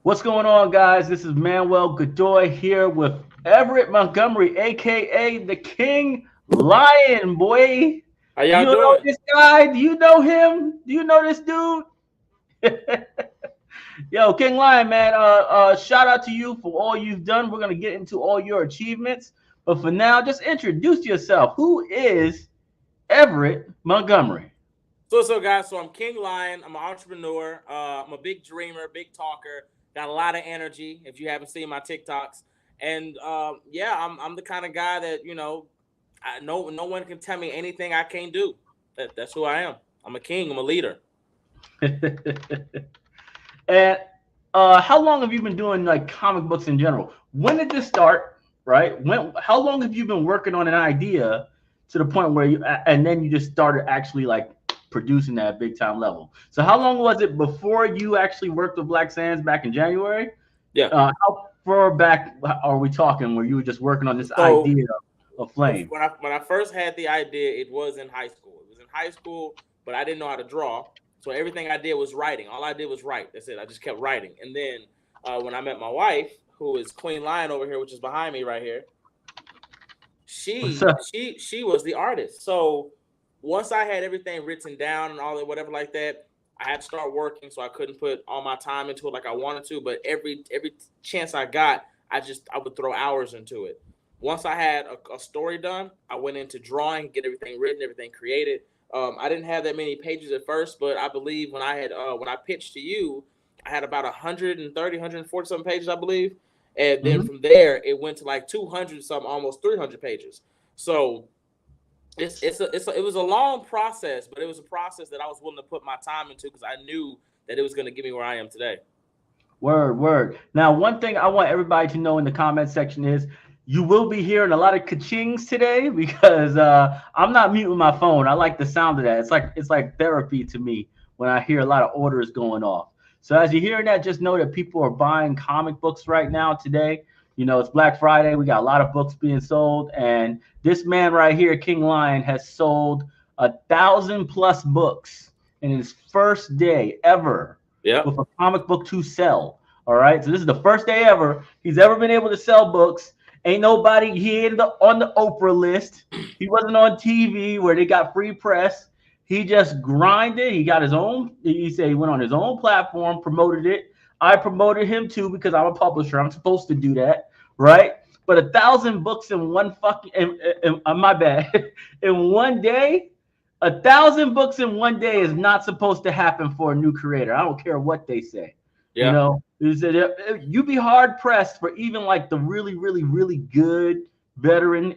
What's going on, guys? This is Manuel Godoy here with Everett Montgomery, aka the King Lion, boy. How Do you y'all know doing? this guy? Do you know him? Do you know this dude? Yo, King Lion, man. Shout out to you for all you've done. We're gonna get into all your achievements, but for now, just introduce yourself. Who is Everett Montgomery? So what's up, guys? So I'm King Lion. I'm an entrepreneur. I'm a big dreamer, big talker. Got a lot of energy. If you haven't seen my TikToks, and yeah, I'm the kind of guy that no one can tell me anything I can't do. That's who I am. I'm a king. I'm a leader. And how long have you been doing like comic books in general? When did this start? Right? How long have you been working on an idea to the point where and then you just started actually like producing that big time level? So how long was it before you actually worked with Black Sands back in January? Yeah. How far back are we talking where you were just working on this So idea of Flame? when I first had the idea, it was in high school. It was in high school, but I didn't know how to draw. So everything I did was writing. All I did was write. That's it. I just kept writing. And then when I met my wife, who is Queen Lion over here, which is behind me right here, What's she up? she she was the artist. So once I had everything written down and all that, whatever like that, I had to start working. So I couldn't put all my time into it like I wanted to. But every chance I got, I would throw hours into it. Once I had a story done, I went into drawing, get everything written, everything created. I didn't have that many pages at first, but I believe when I pitched to you, I had about 130, 140 something pages, I believe. And then Mhm. from there, it went to like 200 some, almost 300 pages. So it was a long process, but it was a process that I was willing to put my time into because I knew that it was going to get me where I am today. Word, word. Now, one thing I want everybody to know in the comment section is you will be hearing a lot of ka-chings today because I'm not muting my phone. I like the sound of that. It's like therapy to me when I hear a lot of orders going off. So as you're hearing that, just know that people are buying comic books right now today. You know, it's Black Friday. We got a lot of books being sold, and this man right here, King Lion, has sold 1,000+ books in his first day ever Yep. with a comic book to sell. All right. So this is the first day ever he's ever been able to sell books. Ain't nobody he ain't on the Oprah list. He wasn't on TV where they got free press. He just grinded. He got his own. He said he went on his own platform, promoted it. I promoted him too because I'm a publisher. I'm supposed to do that, right? But 1,000 books in one fucking, my bad, in one day, 1,000 books in one day is not supposed to happen for a new creator. I don't care what they say. You Yeah. know, you'd be hard pressed for even like the really, really, really good veteran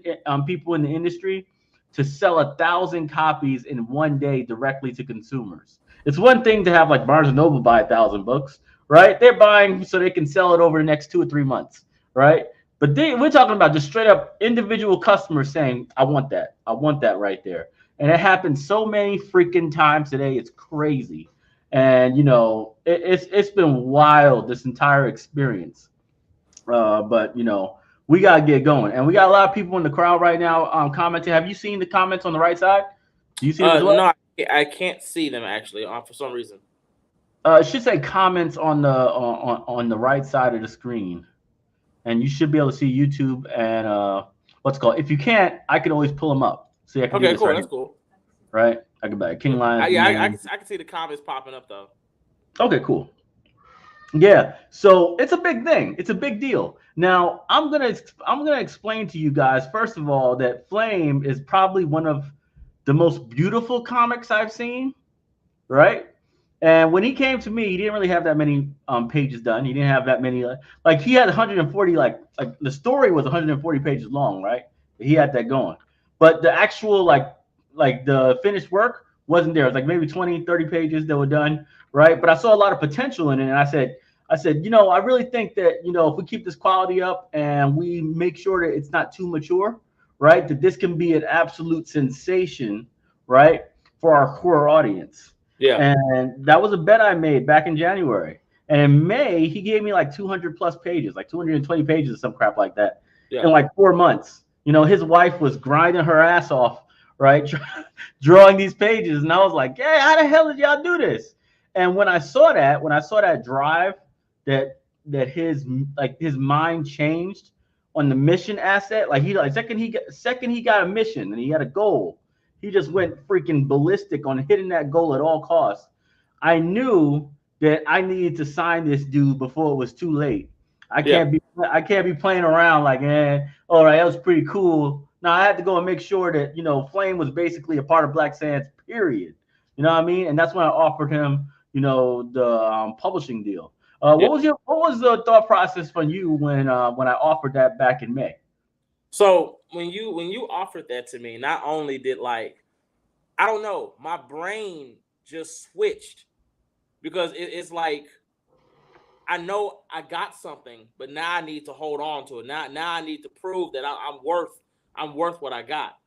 people in the industry to sell 1,000 copies in one day directly to consumers. It's one thing to have like Barnes and Noble buy 1,000 books, right? They're buying so they can sell it over the next 2 or 3 months, right? But we're talking about just straight up individual customers saying, "I want that. I want that right there." And it happens so many freaking times today. It's crazy. And it's been wild this entire experience. But we gotta get going, and we got a lot of people in the crowd right now commenting. Have you seen the comments on the right side? Do you see them as well? No, I can't see them actually for some reason. It should say comments on the right side of the screen, and you should be able to see YouTube and what's it called. If you can't, I can always pull them up. See, I can do Okay, this cool. right That's here, cool. right? I can buy King I, Lion's yeah, name. I can see the comments popping up though. Okay, cool. Yeah, so it's a big thing. It's a big deal. Now, I'm gonna explain to you guys first of all that Flame is probably one of the most beautiful comics I've seen, right? And when he came to me, he didn't really have that many pages done. He didn't have that many like he had 140 like the story was 140 pages long, right? He had that going. But the actual like the finished work wasn't there. It was like maybe 20, 30 pages that were done, right? But I saw a lot of potential in it and I said, I really think that, if we keep this quality up and we make sure that it's not too mature, right? That this can be an absolute sensation, right? For our core audience. Yeah. And that was a bet I made back in January. And in May, he gave me like 200+ pages, like 220 pages or some crap like that Yeah. in like 4 months. His wife was grinding her ass off, right? Drawing these pages. And I was like, hey, how the hell did y'all do this? And when I saw that drive that that his mind changed on the mission asset. Like he like second he got a mission and he had a goal, he just went freaking ballistic on hitting that goal at all costs. I knew that I needed to sign this dude before it was too late. Yeah. I can't be playing around like, all right, that was pretty cool. Now I had to go and make sure that Flame was basically a part of Black Sands. Period. You know what I mean? And that's when I offered him, the publishing deal. Yeah. What was the thought process for you when I offered that back in May? So when you offered that to me, not only did like I don't know, my brain just switched because it's like I know I got something, but now I need to hold on to it. Now I need to prove that I'm worth what I got.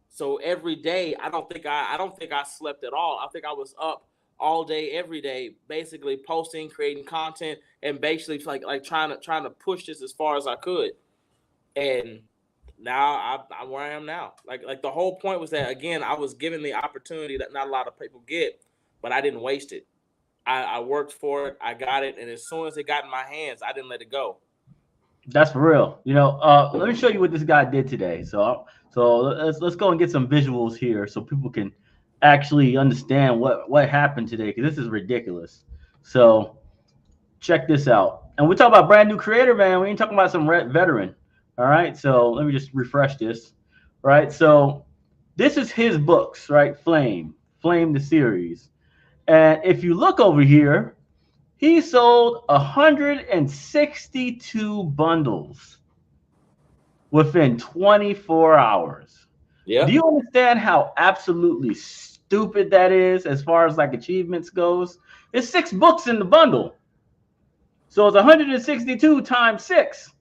So every day, I don't think I slept at all. I think I was up all day, every day, basically posting, creating content, and basically like trying to push this as far as I could. And now I'm where I am now. Like the whole point was that again, I was given the opportunity that not a lot of people get, but I didn't waste it. I worked for it, I got it, and as soon as it got in my hands, I didn't let it go. That's for real. Let me show you what this guy did today. So let's go and get some visuals here so people can actually understand what happened today because this is ridiculous. So check this out. And we talk about brand new creator, man. We ain't talking about some veteran. All right. So let me just refresh this. Right. So this is his books, right? Flame the series. And if you look over here, he sold 162 bundles within 24 hours. Do Yeah. you understand how absolutely stupid that is as far as like achievements goes? It's 6 books in the bundle. So it's 162 times 6.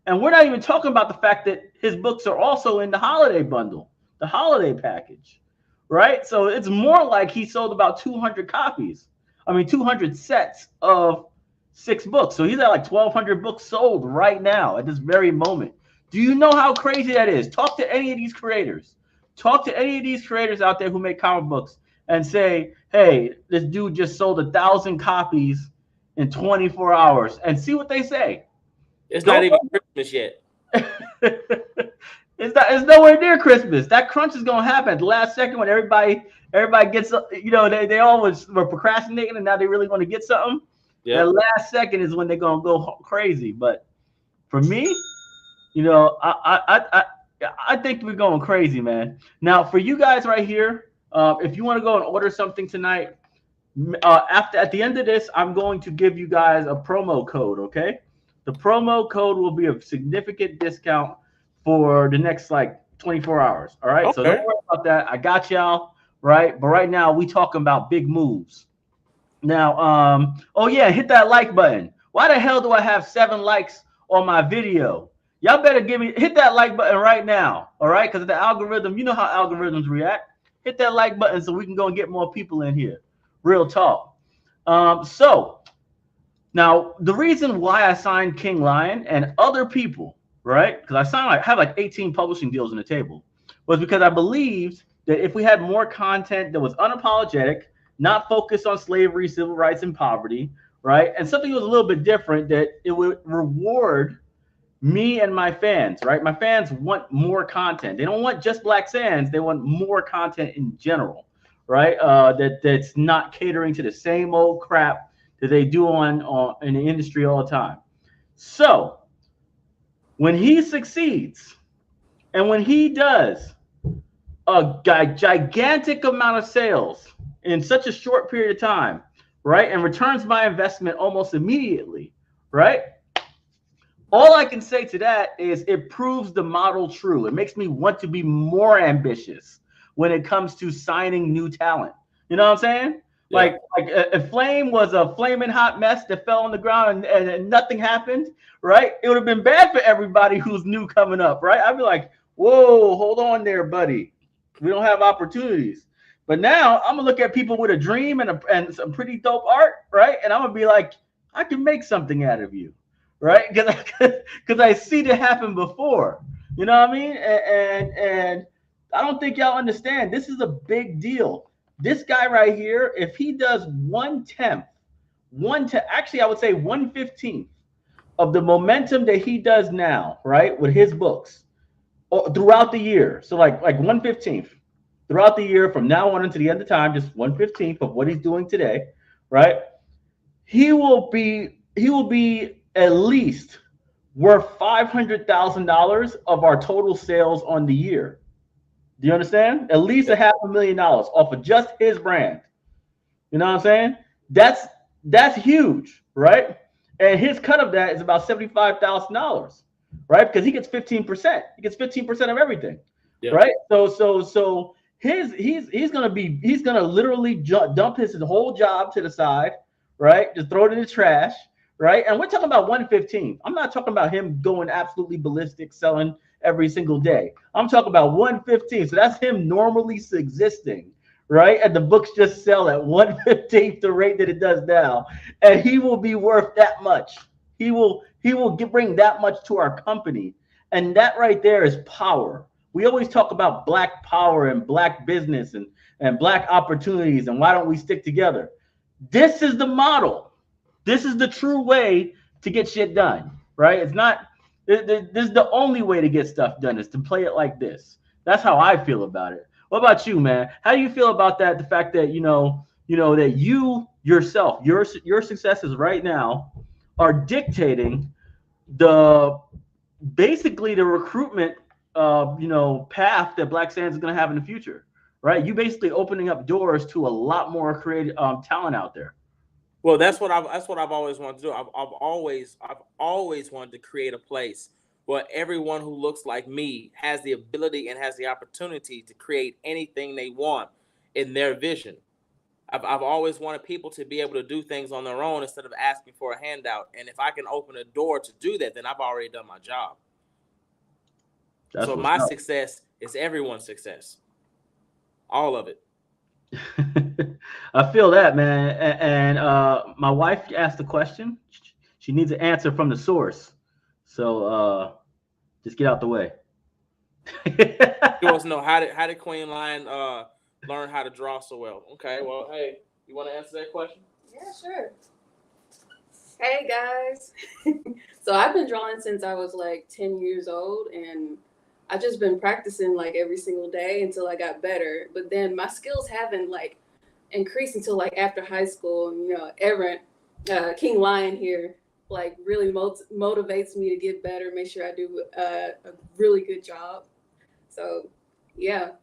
And we're not even talking about the fact that his books are also in the holiday bundle, the holiday package, right? So it's more like he sold about 200 copies. I mean, 200 sets of 6 books. So he's at like 1,200 books sold right now at this very moment. Do you know how crazy that is? Talk to any of these creators. Talk to any of these creators out there who make comic books and say, hey, this dude just sold 1,000 copies in 24 hours and see what they say. It's not Don't even Christmas yet. it's nowhere near Christmas. That crunch is gonna happen at the last second when everybody gets they always were procrastinating and now they really want to get something. That Yeah. last second is when they're gonna go crazy. But for me, I think we're going crazy, man. Now for you guys right here, if you want to go and order something tonight, after at the end of this, I'm going to give you guys a promo code. Okay, the promo code will be a significant discount for the next like 24 hours. All right, so don't Okay. worry about that. I got y'all right, but right now we talking about big moves. Now, oh yeah, hit that like button. Why the hell do I have 7 likes on my video? Y'all better hit that like button right now. All right, because the algorithm, you know how algorithms react. Hit that like button so we can go and get more people in here. Real talk. So now the reason why I signed King Lion and other people, right? Because I have like 18 publishing deals on the table, was because I believed that if we had more content that was unapologetic, not focused on slavery, civil rights, and poverty, right, and something that was a little bit different, that it would reward me and my fans, right? My fans want more content. They don't want just Black Sands. They want more content in general, right? That's not catering to the same old crap that they do on in the industry all the time. So when he succeeds and when he does a gigantic amount of sales in such a short period of time, right, and returns my investment almost immediately, right? All I can say to that is it proves the model true. It makes me want to be more ambitious when it comes to signing new talent. You know what I'm saying? Yeah. Like if Flame was a flaming hot mess that fell on the ground and nothing happened, right? It would have been bad for everybody who's new coming up, right? I'd be like, whoa, hold on there, buddy. We don't have opportunities. But now I'm gonna look at people with a dream and some pretty dope art, right? And I'm gonna be like, I can make something out of you, right? Because I seen it happen before. You know what I mean? And I don't think y'all understand. This is a big deal. This guy right here, if he does 1/10, actually I would say 1/15 of the momentum that he does now, right, with his books throughout the year. So like 1/15th throughout the year from now on until the end of time, just 1/15th of what he's doing today, right? He will be at least worth $500,000 of our total sales on the year. Do you understand? At least a $500,000 off of just his brand. You know what I'm saying? That's that's huge, right? And his cut of that is about $75,000, right? Because he gets 15%. He gets 15% of everything, Yeah. right? So he's gonna literally dump his whole job to the side, right? Just throw it in the trash, right? And we're talking about 115. I'm not talking about him going absolutely ballistic, selling every single day. I'm talking about 115. So that's him normally existing, right? And the books just sell at 1/15th the rate that it does now, and he will be worth that much. He will bring that much to our company, and that right there is power. We always talk about black power and black business and black opportunities, and why don't we stick together? This is the model. This is the true way to get shit done, right? It's not. This is the only way to get stuff done is to play it like this. That's how I feel about it. What about you, man? How do you feel about that? The fact that that you yourself, your successes right now are dictating the basically the recruitment path that Black Sands is going to have in the future, right? You basically opening up doors to a lot more creative talent out there. Well, that's what I've always wanted to do. I've always wanted to create a place where everyone who looks like me has the ability and has the opportunity to create anything they want in their vision. I've always wanted people to be able to do things on their own instead of asking for a handout. And if I can open a door to do that, then I've already done my job. That's So what's my up. success is everyone's success, all of it. I feel that, man. And my wife asked a question. She needs an answer from the source. So just get out the way. She wants to know how did Queen Lion learn how to draw so well. Okay, well, hey, you want to answer that question? Yeah, sure. Hey guys. So I've been drawing since I was like 10 years old, and I just been practicing like every single day until I got better. But then my skills haven't like increased until like after high school. And Everett, King Lion here, like really motivates me to get better, make sure I do a really good job. So yeah,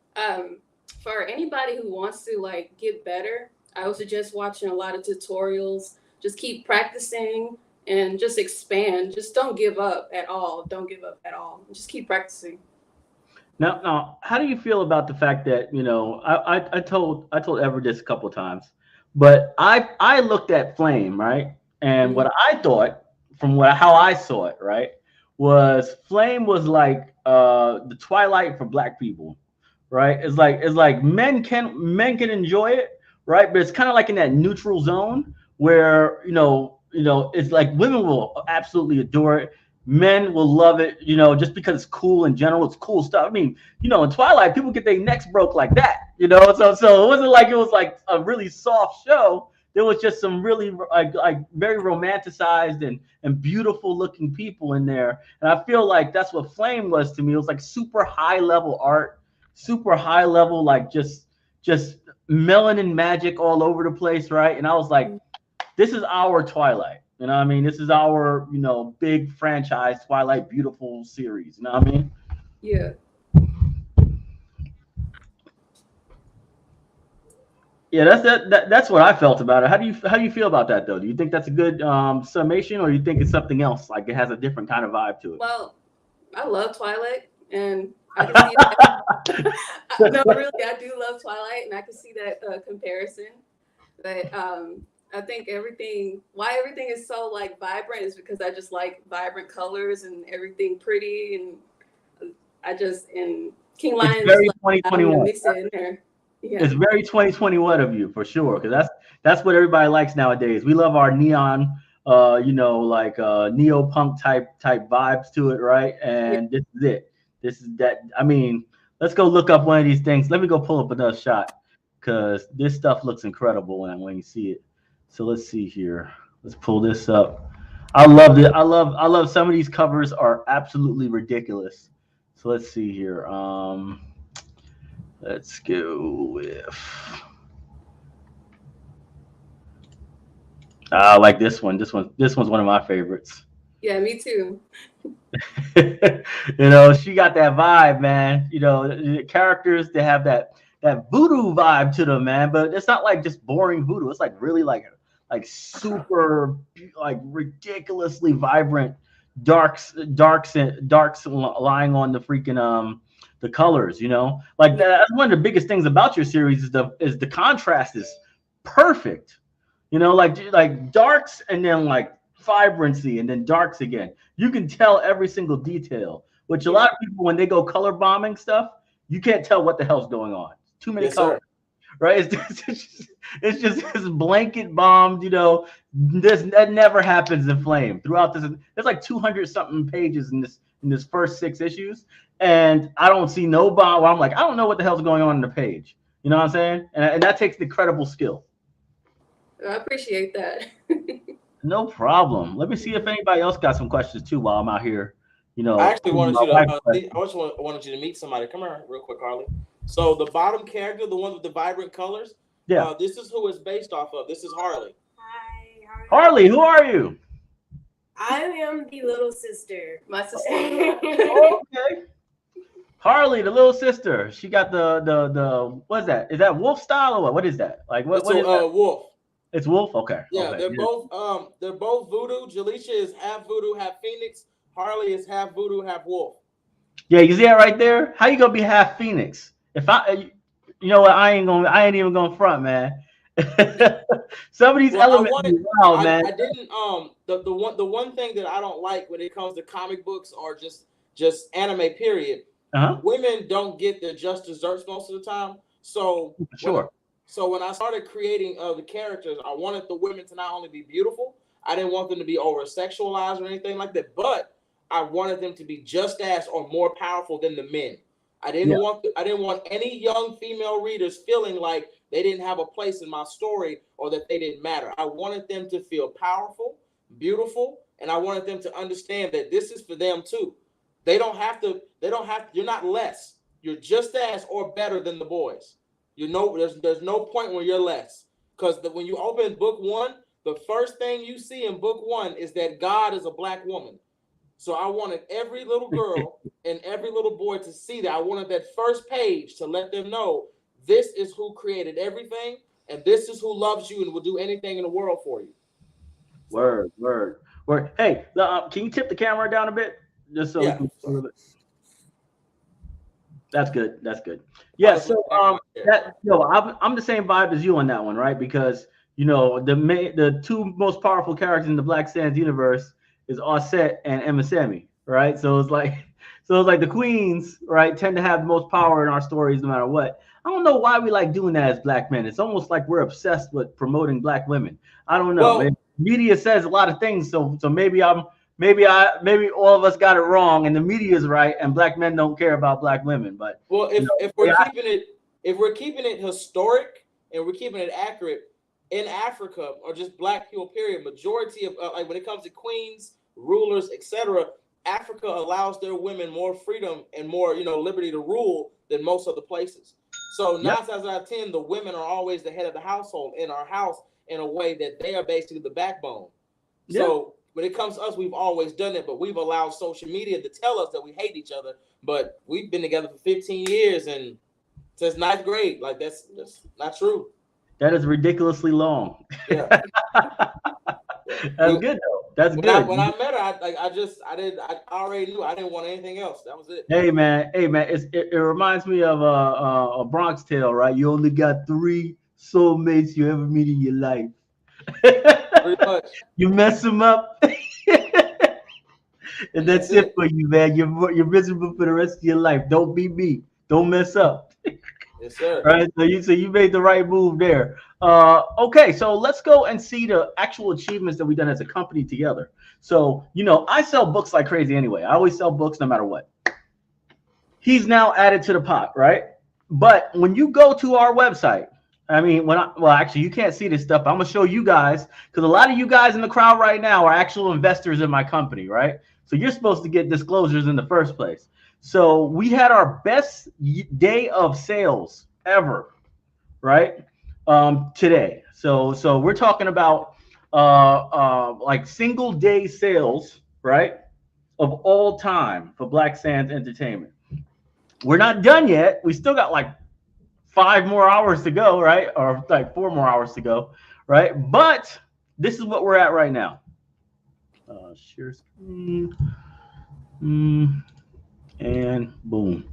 for anybody who wants to like get better, I would suggest watching a lot of tutorials. Just keep practicing and just expand. Just don't give up at all. Don't give up at all. Just keep practicing. Now, how do you feel about the fact that I told Ever this a couple of times, but I looked at Flame, right, and Mhm. what I thought from how I saw it, right, was Flame was like the Twilight for Black people, right? It's like men can enjoy it, right, but it's kind of like in that neutral zone where it's like women will absolutely adore it. Men will love it, just because it's cool in general. It's cool stuff. I mean, in Twilight, people get their necks broke like that, So it wasn't like it was like a really soft show. There was just some really like very romanticized and beautiful looking people in there, and I feel like that's what Flame was to me. It was like super high level art, super high level, like just melanin magic all over the place, right? And I was like, this is our Twilight. You know what I mean? This is our, big franchise Twilight Beautiful series. You know what I mean? Yeah. Yeah, that's what I felt about it. How do you feel about that though? Do you think that's a good summation, or you think it's something else? Like it has a different kind of vibe to Well, I love Twilight, and I can see that. No, really, I do love Twilight, and I can see that comparison. But I think why everything is so like vibrant is because I just like vibrant colors and everything pretty, and and King it's Lion is very like I don't know, 2021. mix it in there. Yeah, It's very 2021 of you for sure, because that's what everybody likes nowadays. We love our neon, like neo punk type vibes to it, right? yeah, And this is it. This is that. I mean, let's go look up one of these things. Let me go pull up another shot because this stuff looks incredible when you see it. So let's see here. Let's pull this up. I loved it. I love some of these covers are absolutely ridiculous. So let's see here. Let's go with I like this one. This one's one of my favorites. Yeah, me too. She got that vibe, man. The characters they have that voodoo vibe to them, man. But it's not like just boring voodoo. It's like really like super like ridiculously vibrant darks lying on the freaking the colors. Like that's one of the biggest things about your series is the contrast is perfect. Like darks and then like vibrancy and then darks again. You can tell every single detail, which a lot of people when they go color bombing stuff, you can't tell what the hell's going on. Too many Yes, colors, sir. right? It's just this blanket bombed. This that never happens in Flame throughout this. There's like 200 something pages in this first 6 issues, and I don't see no bomb. Where I'm like, I don't know what the hell's going on in the page. You know what I'm saying? And that takes incredible skill. I appreciate that. No problem. Let me see if anybody else got some questions too while I'm out here. I actually Proving wanted my you to. wife's I question. just wanted you to meet somebody. Come here, real quick, Harley. So the bottom character, the one with the vibrant colors, Yeah, this is who it's based off of. This is Harley. Hi, how are Harley, you? who are you? I am the little sister. My sister. Oh, okay. Harley, the little sister. She got the what's that? Is that wolf style or what? What is that? Like what It's what a is that? wolf. It's wolf. Okay. Yeah, Okay. Yeah. they're both voodoo. Jaleisha is half voodoo, half phoenix. Harley is half voodoo, half wolf. Yeah, you see that right there? How you gonna be half Phoenix? If you know what? I ain't even gonna front, man. Some of these Well, I elements wanted. be wild, man. I didn't. The one thing that I don't like when it comes to comic books or just anime. Period. Uh-huh. Women don't get their just desserts most of the time. So For sure. when I started creating the characters, I wanted the women to not only be beautiful, I didn't want them to be over sexualized or anything like that, but I wanted them to be just as or more powerful than the men. Yeah. I didn't want any young female readers feeling like they didn't have a place in my story or that they didn't matter. I wanted them to feel powerful, beautiful, and I wanted them to understand that this is for them too. They don't have to. They don't have. You're not less. You're just as or better than the boys. There's no point where you're less because when you open book one, the first thing you see in book one is that God is a black woman. So I wanted every little girl and every little boy to see that. I wanted that first page to let them know this is who created everything and this is who loves you and will do anything in the world for you. Word, word, word. Hey, can you tip the camera down a bit, just so we Yeah. can see a little bit? That's good. That's good. Yeah. So I'm the same vibe as you on that one, right? Because the two most powerful characters in the Black Sands universe is Offset and Emma Sammy, right? So it's like the queens, right, tend to have the most power in our stories, no matter what. I don't know why we like doing that as black men. It's almost like we're obsessed with promoting black women. I don't know. Well, Media says a lot of things, so maybe all of us got it wrong, and the media is right, and black men don't care about black women. But well, you know, if we're yeah, keeping it historic and we're keeping it accurate in Africa or just black people, period, majority of like when it comes to queens, rulers, etc., Africa allows their women more freedom and more liberty to rule than most other places. So yep, 9 times out of 10, the women are always the head of the household in our house in a way that they are basically the backbone. yeah. So when it comes to us, we've always done it, but we've allowed social media to tell us that we hate each other. But we've been together for 15 years and since ninth grade. Like that's not true. That is ridiculously long. Yeah. That's good though. That's good. When I met her, I already knew I didn't want anything else. That was it. Hey man, it reminds me of a Bronx Tale, right? You only got 3 soulmates you ever meet in your life. Pretty much. You mess them up, and that's That's it it. for you, man. You're miserable for the rest of your life. Don't be me. Don't mess up. Yes, sir. Right? So you made the right move there. Okay, so let's go and see the actual achievements that we've done as a company together. So I sell books like crazy anyway. I always sell books no matter what. He's now added to the pot, right? But when you go to our website, I mean, actually, you can't see this stuff. I'm gonna show you guys because a lot of you guys in the crowd right now are actual investors in my company, right? So you're supposed to get disclosures in the first place. So we had our best day of sales ever, right? Today. So we're talking about like single day sales, right? Of all time for Black Sands Entertainment. We're not done yet. We still got like 5 more hours to go, right? Or like 4 more hours to go, right? But this is what we're at right now. Share screen. And boom.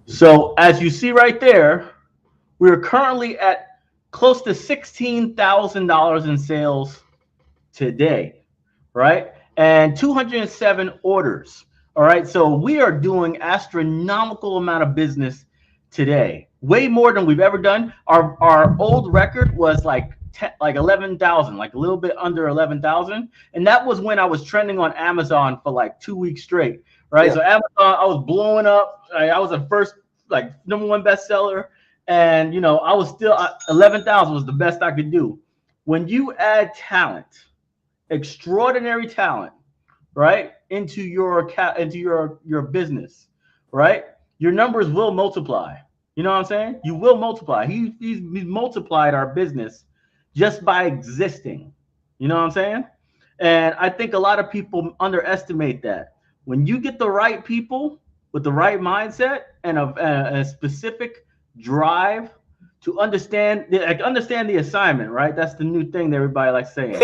So as you see right there, we're currently at close to $16,000 in sales today, right? And 207 orders. All right. So we are doing astronomical amount of business today, way more than we've ever done. Our old record was like 11,000, like a little bit under 11,000, and that was when I was trending on Amazon for like 2 weeks straight, right? Yeah. So Amazon, I was blowing up. I was the first like #1 bestseller, and I was still 11,000 was the best I could do. When you add talent, extraordinary talent, right, into your business, right, your numbers will multiply. You know what I'm saying? You will multiply. He's multiplied our business just by existing. You know what I'm saying? And I think a lot of people underestimate that. When you get the right people with the right mindset and a specific drive to understand the assignment, right? That's the new thing that everybody likes saying.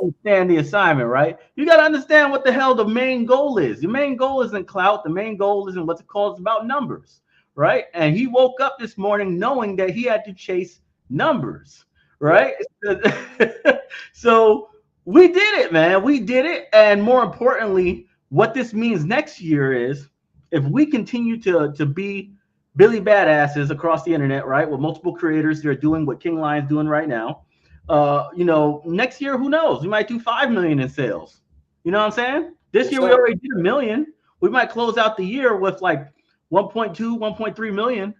Understand the assignment, right? You got to understand what the hell the main goal is. The main goal isn't clout. The main goal isn't what's it called. It's about numbers, right? And he woke up this morning knowing that he had to chase numbers, right? Yeah. So we did it, man. We did it. And more importantly, what this means next year is if we continue to be Billy Badasses across the internet, right? With multiple creators, they're doing what King Lion's doing right now. Next year, who knows? We might do 5 million in sales. You know what I'm saying? This year we already did 1 million. We might close out the year with like 1.2, 1.3 million.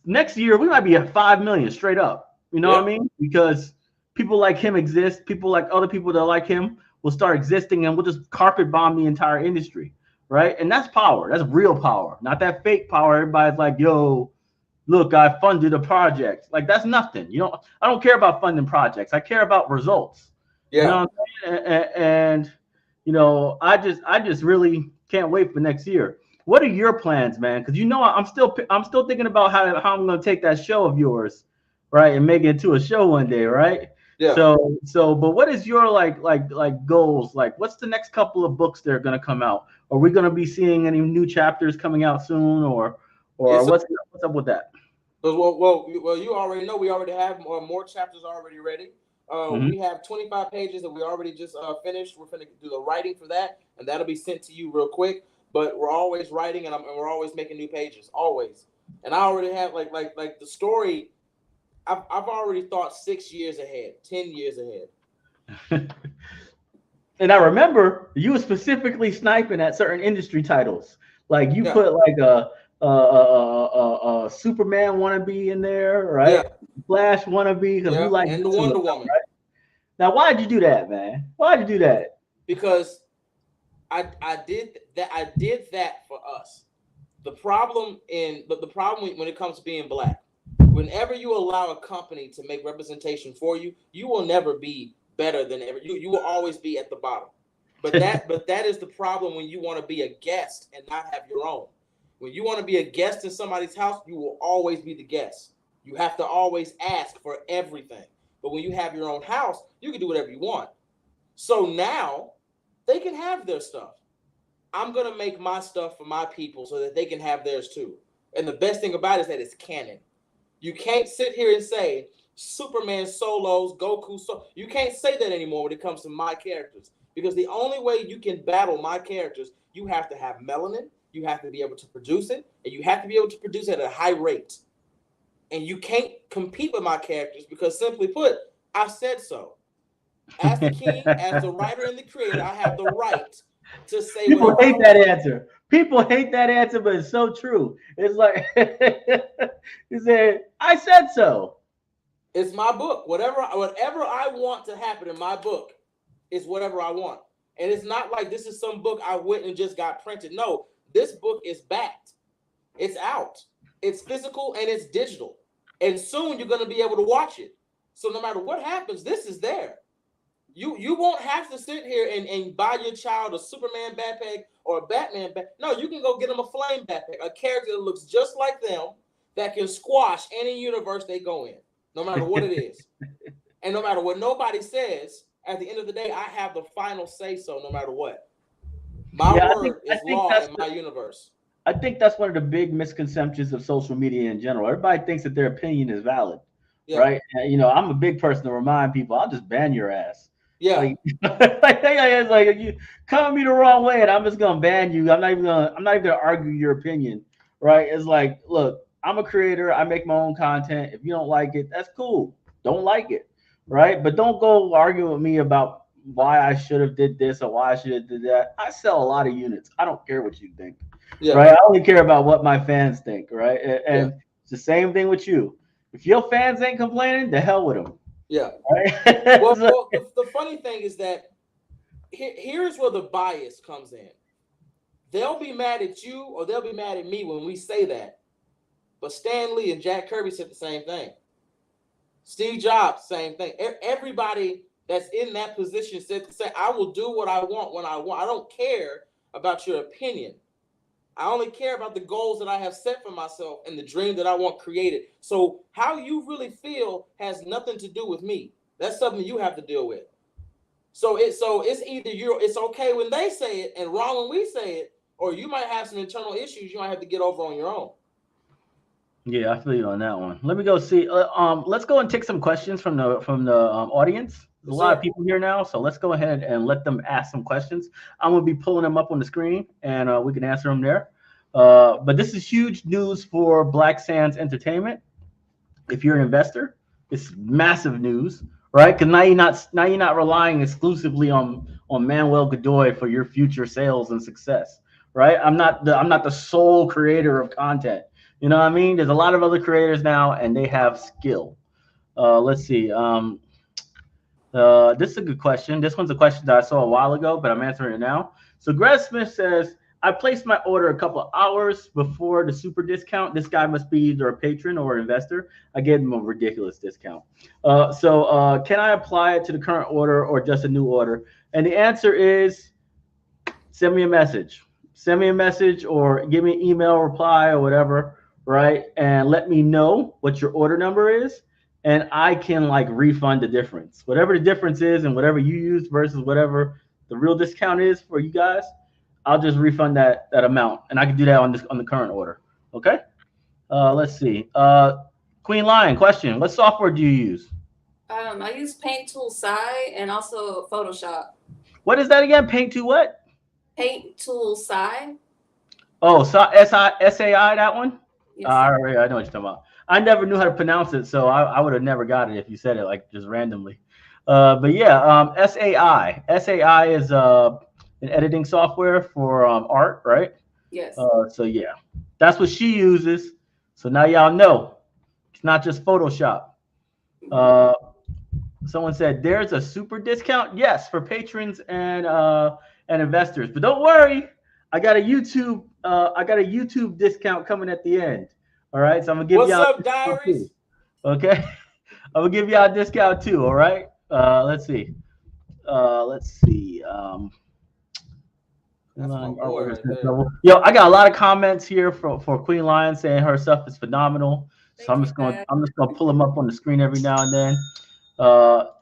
Next year we might be at 5 million straight up. You know what I mean? Because people like him exist. People like other people that like him will start existing, and we'll just carpet bomb the entire industry. Right? And that's power. That's real power, not that fake power. Everybody's like, yo, look, I funded a project. Like, that's nothing. I don't care about funding projects. I care about results. Yeah. You know what I'm saying? And I just really can't wait for next year. What are your plans, man? Because I'm still thinking about how I'm gonna take that show of yours, right, and make it into a show one day, right? Yeah. But what is your like goals? Like, what's the next couple of books that are gonna come out? Are we gonna be seeing any new chapters coming out soon, or what's up with that? Well, you already know we already have more chapters already ready. We have 25 pages that we already just finished. We're gonna do the writing for that, and that'll be sent to you real quick. But we're always writing, and we're always making new pages, always. And I already have like the story. I've already thought 6 years ahead, 10 years ahead. And I remember you were specifically sniping at certain industry titles. Like you put like a Superman wannabe in there, right? Yeah. Flash wannabe, because you like and the Wonder Woman. Right? Now, why'd you do that, man? Why'd you do that? Because I did that for us. The problem when it comes to being Black, whenever you allow a company to make representation for you, you will never be better than ever. You will always be at the bottom. But that is the problem when you want to be a guest and not have your own. When you want to be a guest in somebody's house, you will always be the guest. You have to always ask for everything. But when you have your own house, you can do whatever you want. So now they can have their stuff. I'm going to make my stuff for my people so that they can have theirs too. And the best thing about it is that it's canon. You can't sit here and say Superman solos, Goku you can't say that anymore when it comes to my characters. Because the only way you can battle my characters, you have to have melanin, you have to be able to produce it, and you have to be able to produce it at a high rate. And you can't compete with my characters because, simply put, I said so. As the king, as the writer and the creator, I have the right to say. People hate that answer. People hate that answer, but it's so true. It's like he said, "I said so." It's my book. Whatever I want to happen in my book is whatever I want. And it's not like this is some book I went and just got printed. No, this book is backed. It's out. It's physical and it's digital. And soon you're going to be able to watch it. So no matter what happens, this is there. You won't have to sit here and buy your child a Superman backpack or a Batman backpack. No, you can go get them a Flame backpack, a character that looks just like them that can squash any universe they go in, no matter what it is. And no matter what nobody says, at the end of the day, I have the final say so no matter what. My word is law in my universe. I think that's one of the big misconceptions of social media in general. Everybody thinks that their opinion is valid, right? And, I'm a big person to remind people, I'll just ban your ass. Yeah. It's like you come me the wrong way, and I'm just gonna ban you. I'm not even gonna argue your opinion, right? It's like, look, I'm a creator. I make my own content. If you don't like it, that's cool. Don't like it, right? But don't go argue with me about why I should have did this or why I should have did that. I sell a lot of units. I don't care what you think, right? I only care about what my fans think, right? And it's the same thing with you. If your fans ain't complaining, the hell with them. Yeah. Right? Well, the funny thing is that here's where the bias comes in. They'll be mad at you or they'll be mad at me when we say that. But Stan Lee and Jack Kirby said the same thing. Steve Jobs, same thing. Everybody that's in that position said the same. I will do what I want when I want. I don't care about your opinion. I only care about the goals that I have set for myself and the dream that I want created. So how you really feel has nothing to do with me. That's something you have to deal with. So it's either it's okay when they say it and wrong when we say it, or you might have some internal issues you might have to get over on your own. Yeah, I feel you on that one. Let me go see. Let's go and take some questions from the audience. There's a lot of people here now, so let's go ahead and let them ask some questions. I'm gonna be pulling them up on the screen, and we can answer them there. But this is huge news for Black Sands Entertainment. If you're an investor, it's massive news, right? Because now you're not relying exclusively on Manuel Godoy for your future sales and success, right? I'm not the sole creator of content. You know what I mean? There's a lot of other creators now, and they have skill. Let's see. This is a good question. This one's a question that I saw a while ago, but I'm answering it now. So Greg Smith says, I placed my order a couple of hours before the super discount. This guy must be either a patron or an investor. I gave him a ridiculous discount. So can I apply it to the current order or just a new order? And the answer is send me a message. Send me a message or give me an email reply or whatever, right? And let me know what your order number is. And I can refund the difference. Whatever the difference is and whatever you use versus whatever the real discount is for you guys, I'll just refund that amount, and I can do that on the current order. Okay. Let's see. Queen Lion question: what software do you use? I use Paint Tool Sai and also Photoshop. What is that again? Paint to what? Paint Tool Sai. Oh, SAI, that one? Yes. I know what you're talking about. I never knew how to pronounce it, so I would have never got it if you said it just randomly. But yeah, SAI. SAI is an editing software for art, right? Yes. So yeah, that's what she uses. So now y'all know it's not just Photoshop. Someone said there's a super discount. Yes, for patrons and investors. But don't worry, I got a YouTube discount coming at the end. All right, so I'm gonna give y'all. What's up, diaries? Okay, I'm gonna give y'all a discount too. All right. Let's see. Yo, I got a lot of comments here for Queen Lion saying her stuff is phenomenal. So I'm just gonna pull them up on the screen every now and then.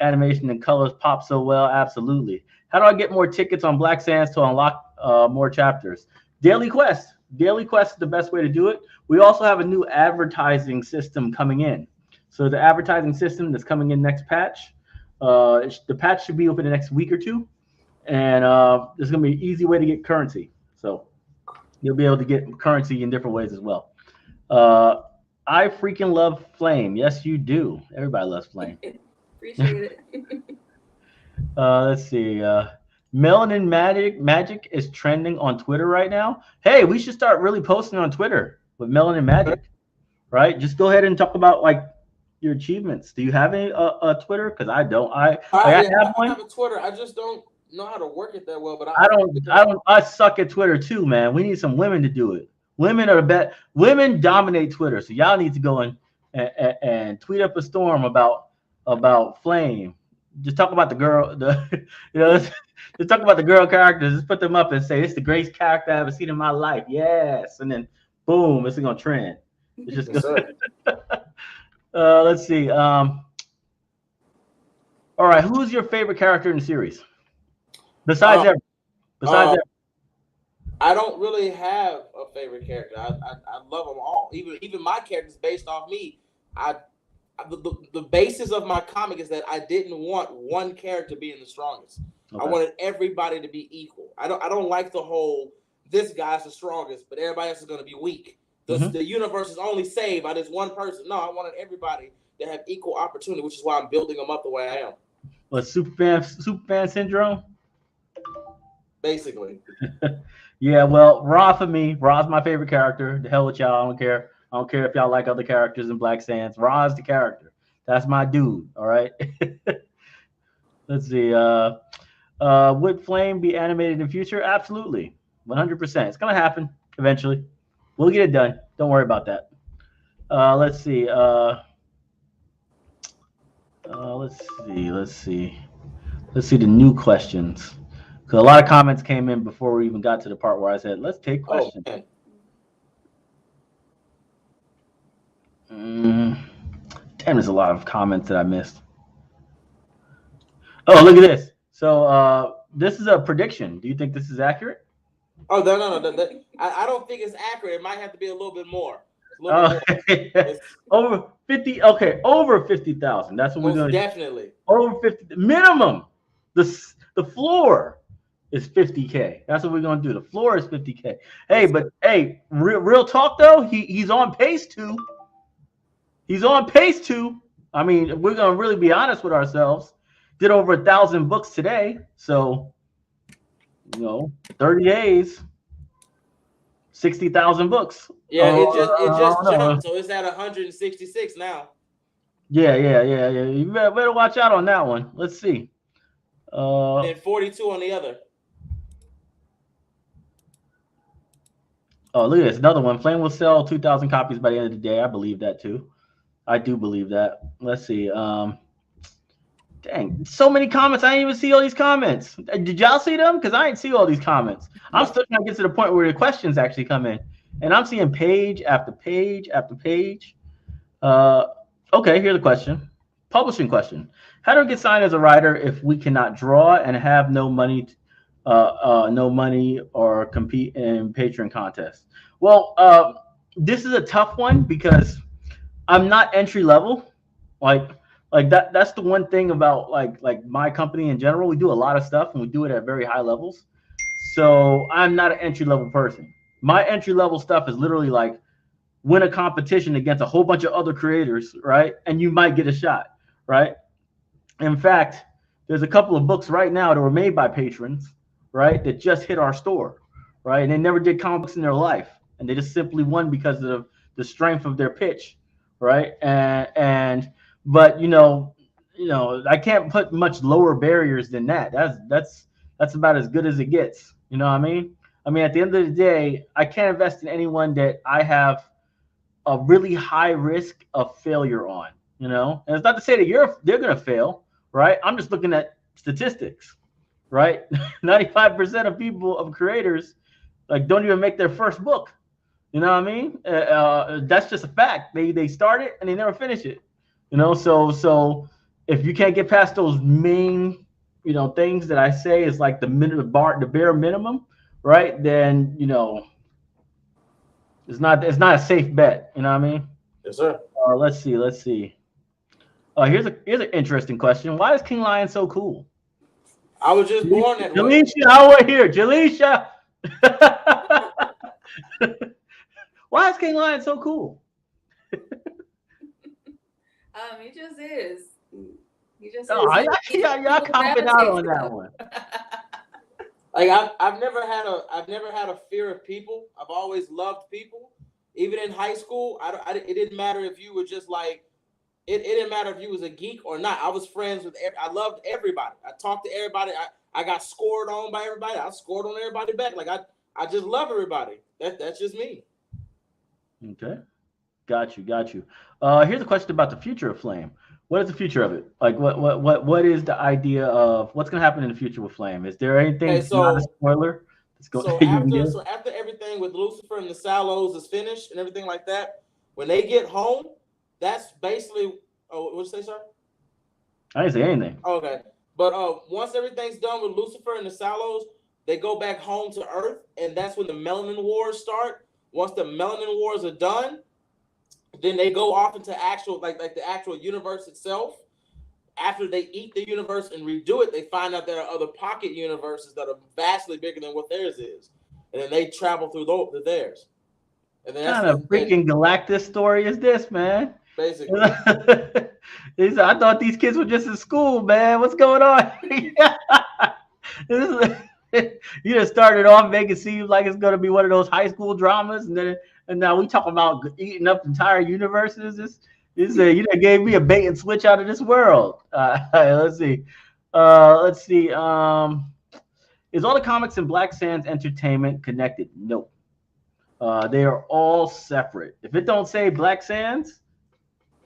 Animation and colors pop so well, absolutely. How do I get more tickets on Black Sands to unlock more chapters? Daily Quest. Daily Quest is the best way to do it. We also have a new advertising system coming in. So the advertising system that's coming in next patch, the patch should be over the next week or two. And there's going to be an easy way to get currency. So you'll be able to get currency in different ways as well. I freaking love Flame. Yes, you do. Everybody loves Flame. Appreciate it. Let's see. Melanin Magic is trending on Twitter right now. Hey, we should start really posting on Twitter with Melanin Magic, right? Just go ahead and talk about your achievements. Do you have any Twitter? Because I don't. I Yeah, have I one. have a Twitter. I just don't know how to work it that well. But I I don't. I don't. I suck at Twitter too, man. We need some women to do it. Women are the best. Women dominate Twitter, so y'all need to go and tweet up a storm about Flame. Just talk about the girl. You know, just talk about the girl characters. Just put them up and say it's the greatest character I've ever seen in my life. Yes, and then boom, it's gonna trend. It's just yes, gonna. sir. Let's see. All right, who's your favorite character in the series besides Um, Ever? Besides um, Ever? I don't really have a favorite character. I love them all. Even my characters based off me. The basis of my comic is that I didn't want one character being the strongest. I Okay. wanted everybody to be equal. I don't like the whole this guy's the strongest, but everybody else is going to be weak. The universe is only saved by this one person. No, I wanted everybody to have equal opportunity, which is why I'm building them up the way I am. What Superman syndrome? Basically, Yeah, well, Raw for me. Raw's my favorite character. The hell with y'all. I don't care. I don't care if y'all like other characters in Black Sands. Raw's the character. That's my dude. All right. Let's see. Would Flame be animated in the future? Absolutely. 100%. It's gonna happen eventually. We'll get it done. Don't worry about that. Let's see. Let's see. Let's see the new questions. Because a lot of comments came in before we even got to the part where I said, let's take oh questions. man, Mm, damn, there's a lot of comments that I missed. Oh, look at this. So this is a prediction. Do you think this is accurate? oh no. I don't think it's accurate. It might have to be a little bit more. A little Oh, bit more. It's over 50. Okay, over 50,000. That's what we're most going to definitely. over 50 minimum. The floor is 50K. That's what we're going to do. The floor is 50K. Hey, Yes, but hey, real talk though, he's on pace to. He's on pace to. I mean, we're going to really be honest with ourselves. Did over 1,000 books today. So, 30 days, 60,000 books. Yeah, Oh, it I just don't know. jumped, so it's at 166 now. Yeah. You better watch out on that one. Let's see. And then 42 on the other. Oh, look at this. Another one. Flame will sell 2,000 copies by the end of the day. I believe that too. I do believe that. Let's see. Dang, so many comments. I didn't even see all these comments. Did y'all see them? Because I didn't see all these comments. I'm No. still trying to get to the point where the questions actually come in. And I'm seeing page after page after page. Okay, here's a question. Publishing question. How do we get signed as a writer if we cannot draw and have no money or compete in Patreon contests? Well, this is a tough one because I'm not entry level. Like that's the one thing about like my company in general. We do a lot of stuff and we do it at very high levels. So I'm not an entry level person. My entry level stuff is literally like win a competition against a whole bunch of other creators, right? And you might get a shot, right? In fact, there's a couple of books right now that were made by patrons, right? That just hit our store, right? And they never did comic books in their life, and they just simply won because of the strength of their pitch, right? But I can't put much lower barriers than that. That's about as good as it gets. You know what I mean? I mean, at the end of the day, I can't invest in anyone that I have a really high risk of failure on. And it's not to say that they're going to fail, right? I'm just looking at statistics, right? 95% of creators like don't even make their first book. You know what I mean? That's just a fact. They start it and they never finish it. So if you can't get past those main things that I say is like the bare minimum, right? Then it's not a safe bet. You know what I mean? Yes, sir. Let's see. Here's an interesting question. Why is King Lion so cool? I was just born that way. Jaleisha, I want to hear Jaleisha. Why is King Lion so cool? He just is. He just Oh, is. y'all copping out on that one. Like I've never had a fear of people. I've always loved people. Even in high school, it didn't matter if you were just like it didn't matter if you was a geek or not. I was friends with. I loved everybody. I talked to everybody. I got scored on by everybody. I scored on everybody back. Like I just love everybody. That's just me. Okay. Got you. Got you. Here's a question about the future of Flame. What is the future of it? Like, what is the idea of what's going to happen in the future with Flame? Is there anything Okay, that's not a spoiler so that you can give? after everything with Lucifer and the Sallows is finished and everything like that, when they get home, that's basically. Oh, what'd you say, sir? I didn't say anything. Okay, but once everything's done with Lucifer and the Sallows, they go back home to Earth, and that's when the Melanin Wars start. Once the Melanin Wars are done, then they go off into actual like the actual universe itself. After they eat the universe and redo it, they find out there are other pocket universes that are vastly bigger than what theirs is, and then they travel through theirs. And then What kind of freaking Galactus story is this, man? basically. I thought these kids were just in school, man. What's going on? You just started off making it seem like it's gonna be one of those high school dramas, and now we talking about eating up entire universes. You done gave me a bait and switch out of this world. Let's see. Let's see. Is all the comics in Black Sands Entertainment connected? Nope. They are all separate. If it don't say Black Sands,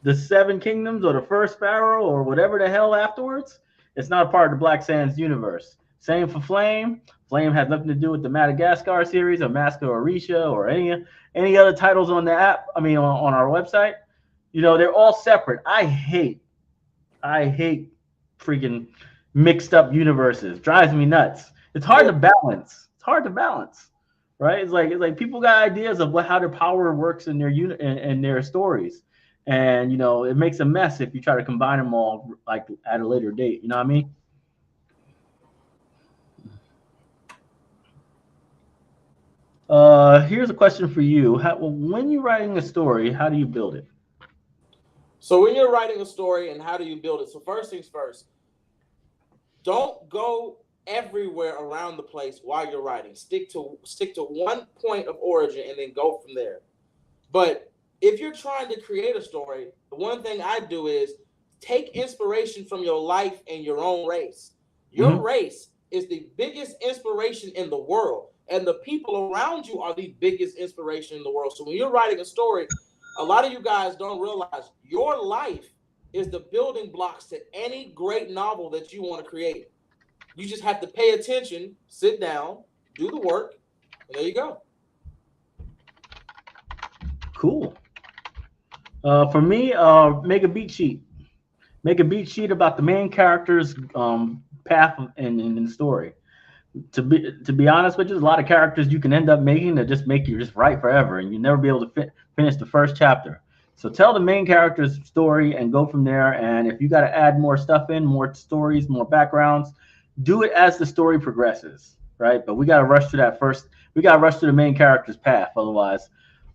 the Seven Kingdoms, or the First Pharaoh, or whatever the hell afterwards, it's not a part of the Black Sands universe. Same for Flame. Flame has nothing to do with the Madagascar series or Maska or Risha or any other titles on the app. I mean, on our website. You know, they're all separate. I hate freaking mixed up universes. Drives me nuts. It's hard to balance. Right? It's like people got ideas of how their power works in their unit and their stories. And you know, it makes a mess if you try to combine them all like at a later date. You know what I mean? Here's a question for you. When you're writing a story, how do you build it? So when you're writing a story and how do you build it? So first things first, don't go everywhere around the place while you're writing. Stick to one point of origin and then go from there. But if you're trying to create a story, the one thing I do is take inspiration from your life and your own race. Your race is the biggest inspiration in the world, and the people around you are the biggest inspiration in the world. So when you're writing a story, a lot of you guys don't realize your life is the building blocks to any great novel that you want to create. You just have to pay attention, sit down, do the work, and there you go. Cool. For me, make a beat sheet. Make a beat sheet about the main character's path in the story. To be honest with you, there's a lot of characters you can end up making that just make you just write forever, and you never be able to finish the first chapter. So tell the main character's story and go from there. And if you got to add more stuff in, more stories, more backgrounds, do it as the story progresses, right? But we got to rush to that first. We got to rush to the main character's path, otherwise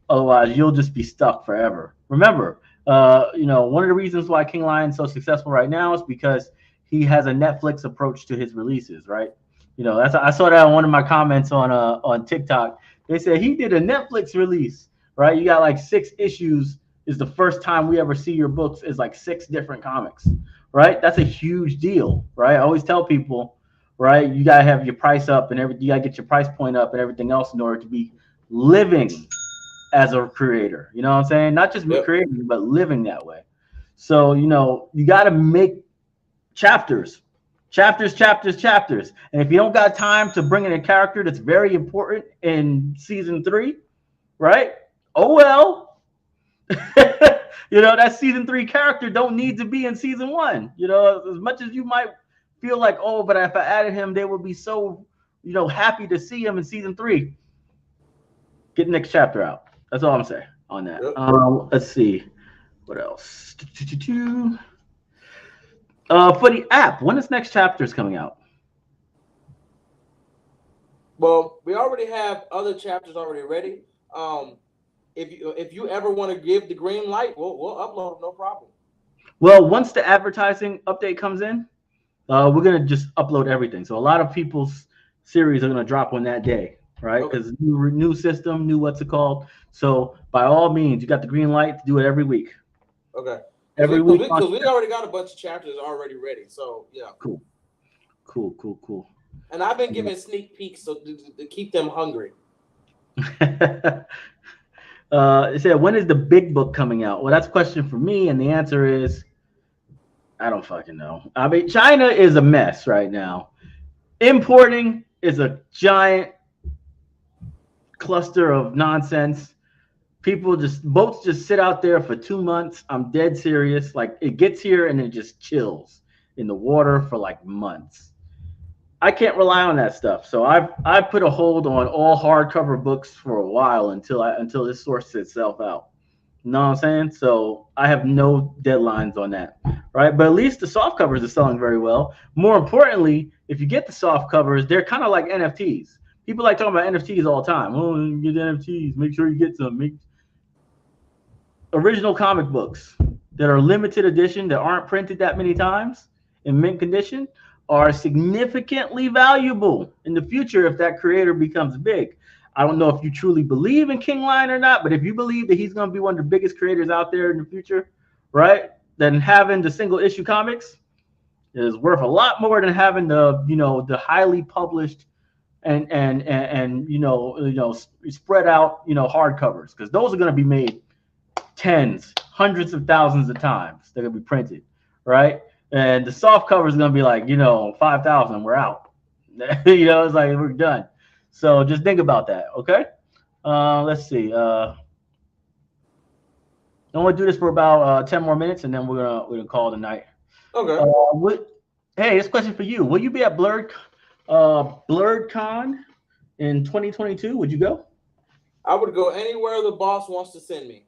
you'll just be stuck forever. Remember, you know, one of the reasons why King Lion's so successful right now is because he has a Netflix approach to his releases, right? You know, I saw that on one of my comments on TikTok. They said he did a Netflix release, right? You got like 6 issues. Is the first time we ever see your books is like 6 different comics, right? That's a huge deal, right? I always tell people, right? You gotta have your price up and you gotta get your price point up and everything else in order to be living as a creator. You know what I'm saying? Not just creating, but living that way. So, you know, you got to make chapters. And if you don't got time to bring in a character that's very important in season 3, right? Oh, well, you know, that season 3 character don't need to be in season 1. You know, as much as you might feel like, oh, but if I added him, they would be so, you know, happy to see him in season 3. Get the next chapter out. That's all I'm saying on that. Yep. Let's see. What else? For the app, when is next chapters coming out? Well, we already have other chapters already ready. If you ever want to give the green light, we'll upload them, no problem. Well, once the advertising update comes in, we're gonna just upload everything. So a lot of people's series are gonna drop on that day, right? Because new system, new what's it called. So by all means, you got the green light to do it every week. Okay. every week. Because we already got a bunch of chapters already ready. So yeah. Cool. And I've been giving sneak peeks so to keep them hungry. It said, when is the big book coming out? Well, that's a question for me, and the answer is, I don't fucking know. I mean, China is a mess right now. Importing is a giant cluster of nonsense. Boats just sit out there for 2 months. I'm dead serious. Like, it gets here and it just chills in the water for like months. I can't rely on that stuff. So I've put a hold on all hardcover books for a while until this sorts itself out. You know what I'm saying? So I have no deadlines on that, right? But at least the soft covers are selling very well. More importantly, if you get the soft covers, they're kind of like NFTs. People like talking about NFTs all the time. Oh, you get NFTs. Make sure you get some. Original comic books that are limited edition, that aren't printed that many times in mint condition, are significantly valuable in the future if that creator becomes big. I don't know if you truly believe in King Lion or not, but if you believe that he's going to be one of the biggest creators out there in the future, right, then having the single issue comics is worth a lot more than having the highly published and spread out hardcovers, because those are going to be made tens, hundreds of thousands of times. They're going to be printed, right? And the soft cover is going to be like 5,000. We're out. It's like we're done. So just think about that, okay? Let's see. I'm going to do this for about 10 more minutes, and then we're gonna call it a night. Okay. Hey, this question for you. Will you be at BlurredCon in 2022? Would you go? I would go anywhere the boss wants to send me.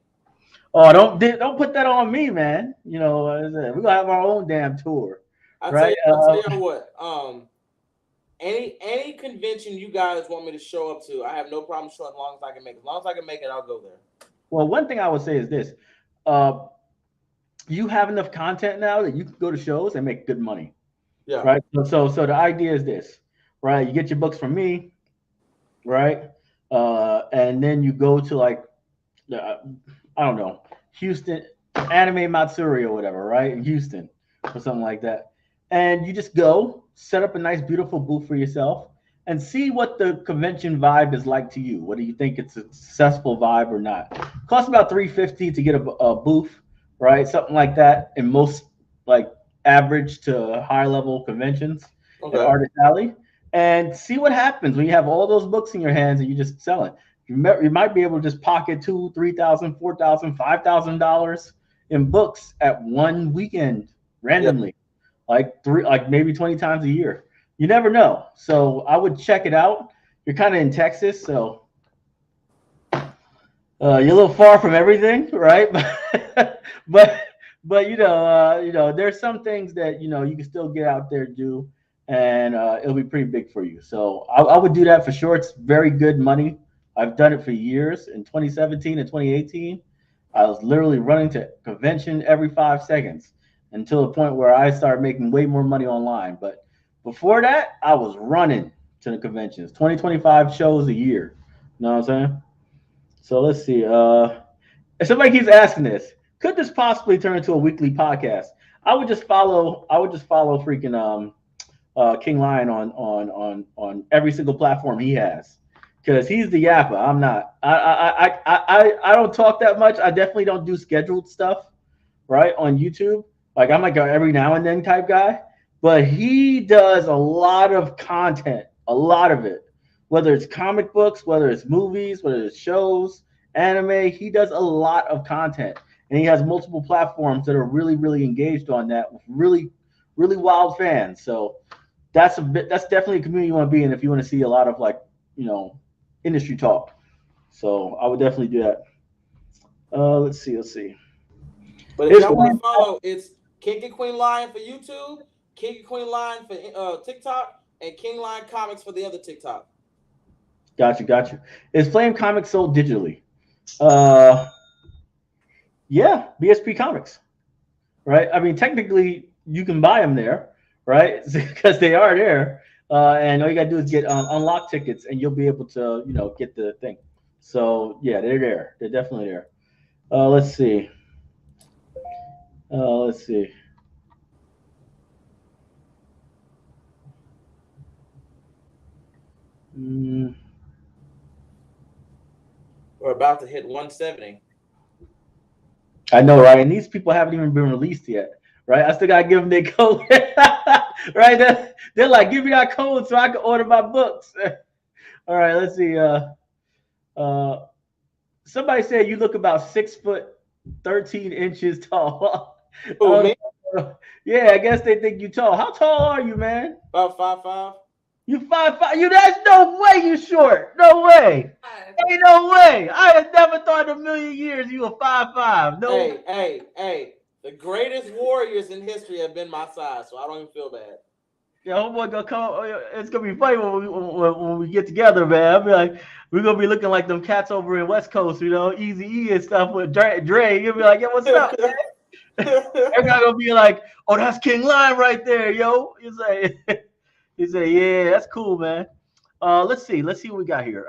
Oh, don't put that on me, man. We're gonna have our own damn tour. I'll right? tell you what. Any convention you guys want me to show up to, I have no problem showing as long as I can make it. As long as I can make it, I'll go there. Well, one thing I would say is this: you have enough content now that you can go to shows and make good money. Yeah. Right. So the idea is this, right? You get your books from me, right? And then you go to like, I don't know, Houston, Anime Matsuri or whatever, right? In Houston or something like that. And you just go set up a nice, beautiful booth for yourself and see what the convention vibe is like to you. Whether you think it's a successful vibe or not. It costs about $350 to get a booth, right? Something like that in most like average to high level conventions at Artist Alley. And see what happens when you have all those books in your hands and you just sell it. You might be able to just pocket $2,000, $3,000, $4,000, $5,000 in books at one weekend randomly, like maybe 20 times a year. You never know. So I would check it out. You're kind of in Texas, so you're a little far from everything, right? but there's some things that you can still get out there do, and it'll be pretty big for you. So I would do that for sure. It's very good money. I've done it for years. In 2017 and 2018, I was literally running to convention every 5 seconds until the point where I started making way more money online. But before that, I was running to the conventions, 20-25 shows a year. You know what I'm saying? So let's see. If somebody keeps asking this, could this possibly turn into a weekly podcast? I would just follow freaking King Lion on every single platform he has, because he's the yapper. I'm not. I don't talk that much. I definitely don't do scheduled stuff, right, on YouTube. Like I'm like a every now and then type guy, but he does a lot of content, a lot of it, whether it's comic books, whether it's movies, whether it's shows, anime. He does a lot of content, and he has multiple platforms that are really, really engaged on that with really, really wild fans. So that's definitely a community you want to be in if you want to see a lot of like industry talk. So I would definitely do that. Let's see. But if y'all want to follow, it's King and Queen Lion for YouTube, King and Queen Lion for TikTok, and King Lion Comics for the other TikTok. Gotcha. Is Flame Comics sold digitally? Yeah, BSP Comics. Right? I mean, technically, you can buy them there, right? Because they are there. And all you gotta do is get unlock tickets, and you'll be able to, get the thing. So yeah, they're there. They're definitely there. Let's see. Let's see. Mm, We're about to hit 170. I know, right? And these people haven't even been released yet, right? I still gotta give them their code, right? They're like, give me that code so I can order my books. All right, let's see. Uh, somebody said you look about 6 foot 13 inches tall. Who, me? Yeah, I guess they think you tall. How tall are you, man? About 5'5". You 5'5". You That's no way you short. No way. Ain't no way. I had never thought in a million years you were 5'5". No. Hey. The greatest warriors in history have been my size, so I don't even feel bad. Yeah, homeboy gonna come. It's gonna be funny when we get together, man. I'll be like, we're gonna be looking like them cats over in West Coast, Easy E and stuff with Dre. You'll be like, yeah, what's up, man? Everybody gonna be like, oh, that's King Lion right there, yo. He say, yeah, that's cool, man. Let's see what we got here.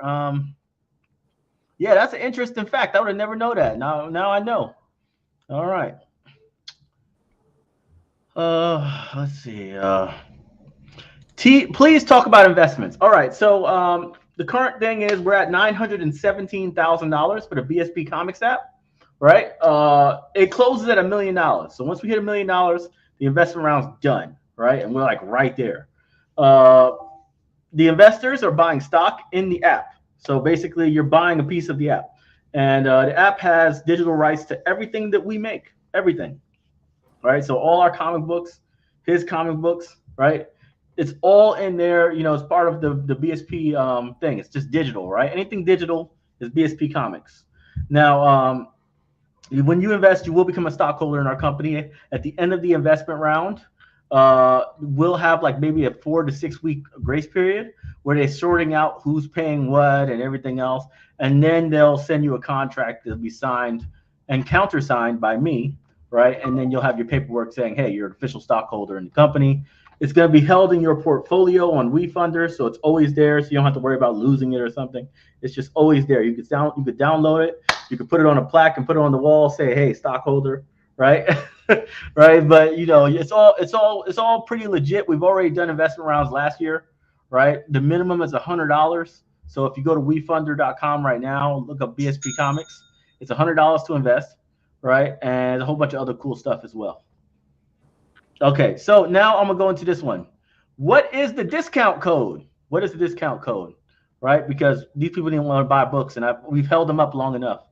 Yeah, that's an interesting fact. I would have never known that. Now I know. All right. Let's see. Please talk about investments. All right. So the current thing is we're at $917,000 for the BSP Comics app, right? It closes at $1 million. So once we hit $1 million, the investment round's done, right? And we're like right there. The investors are buying stock in the app. So basically, you're buying a piece of the app, and the app has digital rights to everything that we make, everything, right? So all our comic books, his comic books, right? It's all in there. It's part of the BSP thing. It's just digital, right? Anything digital is BSP Comics. Now, when you invest, you will become a stockholder in our company. At the end of the investment round, we'll have like maybe a 4 to 6 week grace period where they're sorting out who's paying what and everything else, and then they'll send you a contract that'll be signed and countersigned by me, right? And then you'll have your paperwork saying, hey, you're an official stockholder in the company. It's going to be held in your portfolio on WeFunder, so it's always there, so you don't have to worry about losing it or something. It's just always there. You could download it, you could put it on a plaque and put it on the wall, say, hey, stockholder, right? Right. But it's all pretty legit. We've already done investment rounds last year, right? The minimum is $100. So if you go to wefunder.com right now, look up BSP Comics, it's $100 to invest, right? And a whole bunch of other cool stuff as well. Okay, so now I'm gonna go into this one. What is the discount code? What is the discount code? Right? Because these people didn't want to buy books, and we've held them up long enough.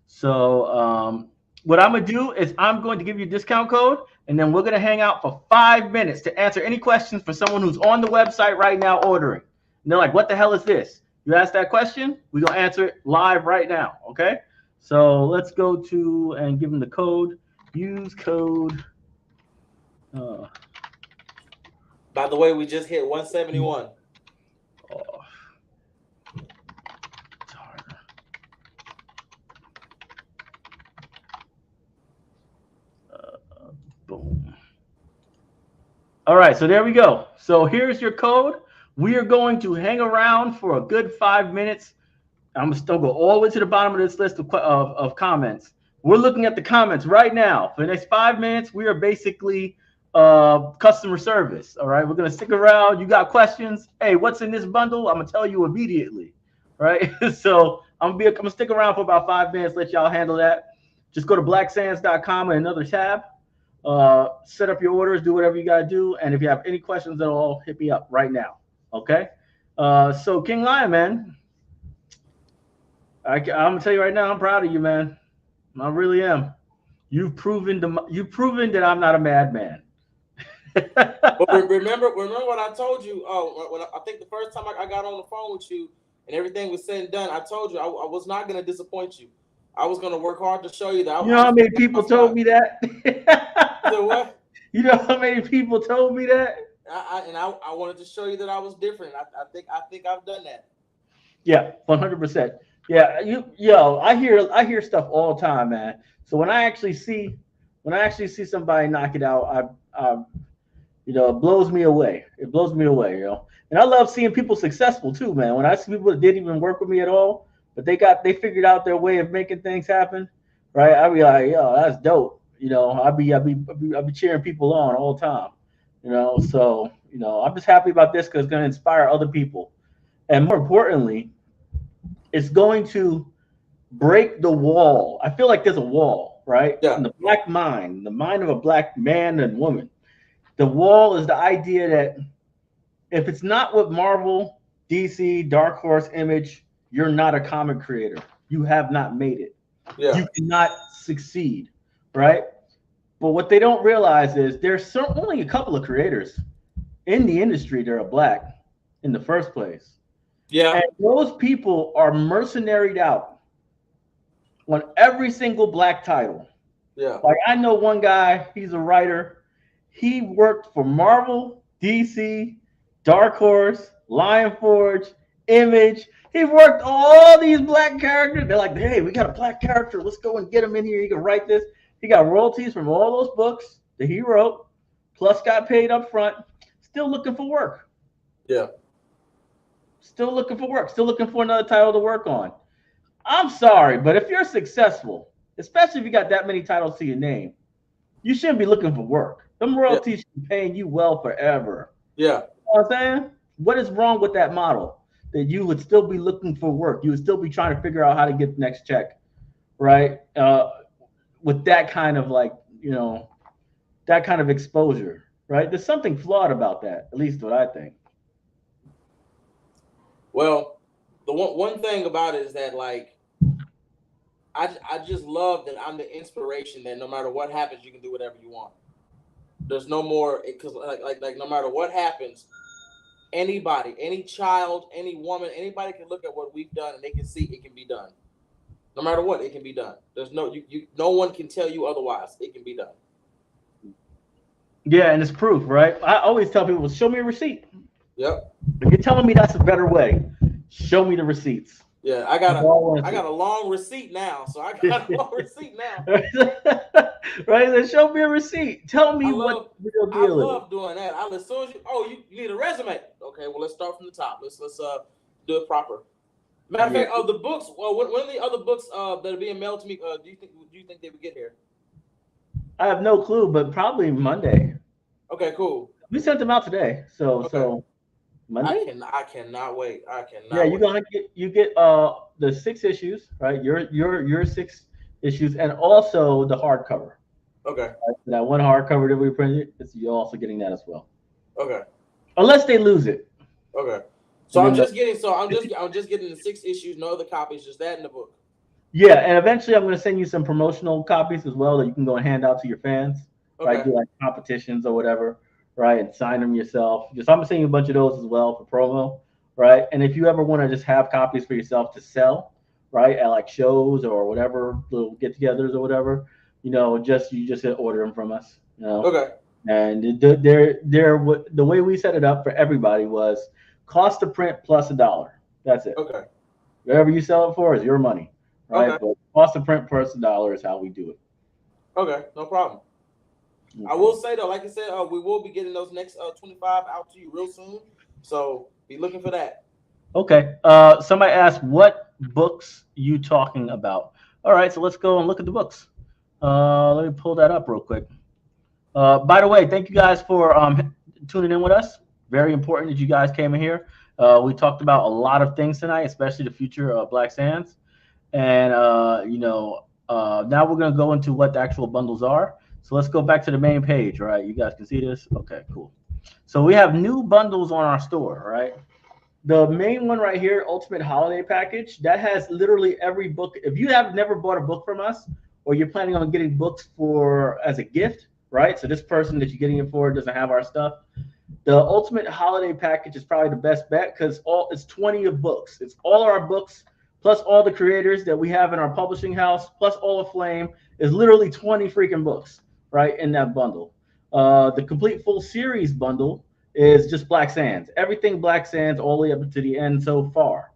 So what I'm gonna do is I'm going to give you a discount code, and then we're gonna hang out for 5 minutes to answer any questions for someone who's on the website right now ordering. And they're like, "What the hell is this?" You ask that question, we're gonna answer it live right now. Okay? So let's go to and give them the code. Use code. By the way, we just hit 171. Oh, it's harder. Boom. All right, so there we go. So here's your code. We are going to hang around for a good 5 minutes. I'm still go all the way to the bottom of this list of comments. We're looking at the comments right now. For the next 5 minutes, we are basically customer service. All right, we're gonna stick around. You got questions? Hey, what's in this bundle? I'm gonna tell you immediately. Right. So I'm gonna stick around for about 5 minutes. Let y'all handle that. Just go to blacksands.com and another tab. Set up your orders. Do whatever you gotta do. And if you have any questions at all, hit me up right now. Okay. So King Lion, man, I'm gonna tell you right now, I'm proud of you, man. I really am. You've proven that I'm not a madman. But remember what I told you. When I think the first time I got on the phone with you and everything was said and done, I told you I was not going to disappoint you. I was going to work hard to show you that. You know how many people told me that? So what? You know how many people told me that? I wanted to show you that I was different. I think I've done that. Yeah, 100%. Yeah, I hear stuff all the time, man. So when I actually see somebody knock it out, it blows me away. It blows me away, And I love seeing people successful too, man. When I see people that didn't even work with me at all, but they figured out their way of making things happen, right? I be like, yo, that's dope. I'll be cheering people on all the time. So I'm just happy about this because it's going to inspire other people, and more importantly, it's going to break the wall. I feel like there's a wall, right? Yeah. In the mind of a black man and woman. The wall is the idea that if it's not with Marvel, DC, Dark Horse, Image, you're not a comic creator. You have not made it. Yeah. You cannot succeed, right? But what they don't realize is there's only a couple of creators in the industry that are black in the first place. Yeah. And those people are mercenaried out on every single black title. Yeah. Like I know one guy, he's a writer. He worked for Marvel, DC, Dark Horse, Lion Forge, Image. He worked all these black characters. They're like, hey, we got a black character. Let's go and get him in here. He can write this. He got royalties from all those books that he wrote, plus got paid up front. Still looking for work. Yeah. Still looking for work. Still looking for another title to work on. I'm sorry, but if you're successful, especially if you got that many titles to your name, you shouldn't be looking for work. Them royalties should be paying you well forever. Yeah. You know what I'm saying? What is wrong with that model? That you would still be looking for work. You would still be trying to figure out how to get the next check, right? With that kind of that kind of exposure, right? There's something flawed about that, at least what I think. Well, the one thing about it is that I just love that I'm the inspiration that no matter what happens, you can do whatever you want. There's no more because like no matter what happens, anybody, any child, any woman, anybody can look at what we've done and they can see it can be done. No matter what, it can be done. There's no one can tell you otherwise. It can be done. Yeah, and it's proof, right? I always tell people, show me a receipt. Yep. If you're telling me that's a better way, show me the receipts. Yeah, I got a long receipt now, so I got a long receipt now. Right? So show me a receipt. Tell me what the real deal is. I love doing that. As soon as you need a resume. Okay, well let's start from the top. Let's do it proper. Matter of fact, the books. Well, when are the other books that are being mailed to me? Do you think they would get here? I have no clue, but probably Monday. Okay, cool. We sent them out today, so Monday. I cannot wait. Yeah, you're gonna get the 6 issues, right? Your 6 issues, and also the hardcover. Okay. Right? That one hardcover that we printed, you're also getting that as well. Okay. Unless they lose it. Okay. So I'm just getting the 6 issues, no other copies, just that in the book. Yeah, and eventually I'm going to send you some promotional copies as well that you can go and hand out to your fans, okay. right? Do like competitions or whatever, right? And sign them yourself. Just I'm sending you a bunch of those as well for promo, right? And if you ever want to just have copies for yourself to sell, right, at like shows or whatever, little get-togethers or whatever, you just order them from us, Okay. And the way we set it up for everybody was cost to print plus $1. That's it. Okay. Whatever you sell it for is your money. Right, okay. But cost to print plus $1 is how we do it. Okay, no problem. Okay. I will say though, like I said, we will be getting those next 25 out to you real soon, so be looking for that. Okay. Somebody asked, "What books you talking about?" All right, so let's go and look at the books. Let me pull that up real quick. By the way, thank you guys for tuning in with us. Very important that you guys came in here. We talked about a lot of things tonight, especially the future of Black Sands. And, now we're going to go into what the actual bundles are. So let's go back to the main page, right? You guys can see this? Okay, cool. So we have new bundles on our store, right? The main one right here, Ultimate Holiday Package, that has literally every book. If you have never bought a book from us or you're planning on getting books as a gift, right? So this person that you're getting it for doesn't have our stuff. The Ultimate Holiday Package is probably the best bet because it's 20 of books. It's all our books, plus all the creators that we have in our publishing house, plus all of Flame, is literally 20 freaking books, right, in that bundle. The complete full series bundle is just Black Sands. Everything Black Sands all the way up to the end so far.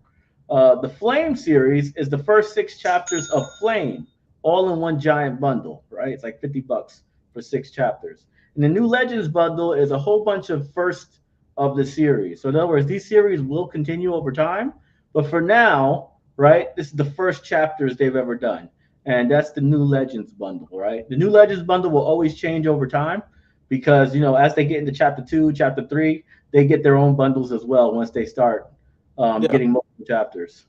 The Flame series is the first 6 chapters of Flame, all in one giant bundle, right? It's like $50 for 6 chapters. And the New Legends bundle is a whole bunch of first of the series. So in other words, these series will continue over time, but for now, right, this is the first chapters they've ever done. and that's the New Legends bundle, right? The New Legends bundle will always change over time because as they get into chapter 2, chapter 3, they get their own bundles as well once they start Yeah. getting multiple chapters.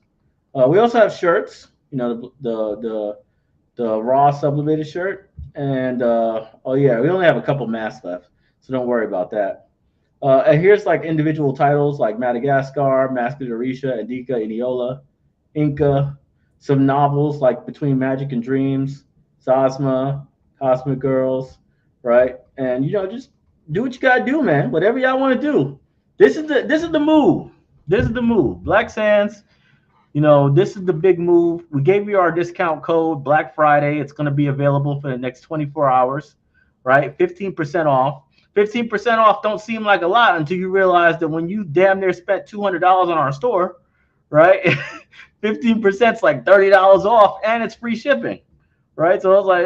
We also have shirts, the raw sublimated shirt, and oh yeah, we only have a couple masks left, so don't worry about that. And here's like individual titles like Madagascar, Mask of Orisha, Indika, Iniola, Inca, some novels like Between Magic and Dreams, Zosma, Cosmic Girls, right? And just do what you gotta do, man. Whatever y'all want to do. This is the move. This is the move. Black Sands, this is the big move. We gave you our discount code Black Friday. It's going to be available for the next 24 hours, right? 15% off. 15% off don't seem like a lot until you realize that when you damn near spent $200 on our store, right? 15% is like $30 off and it's free shipping, right? So I was like,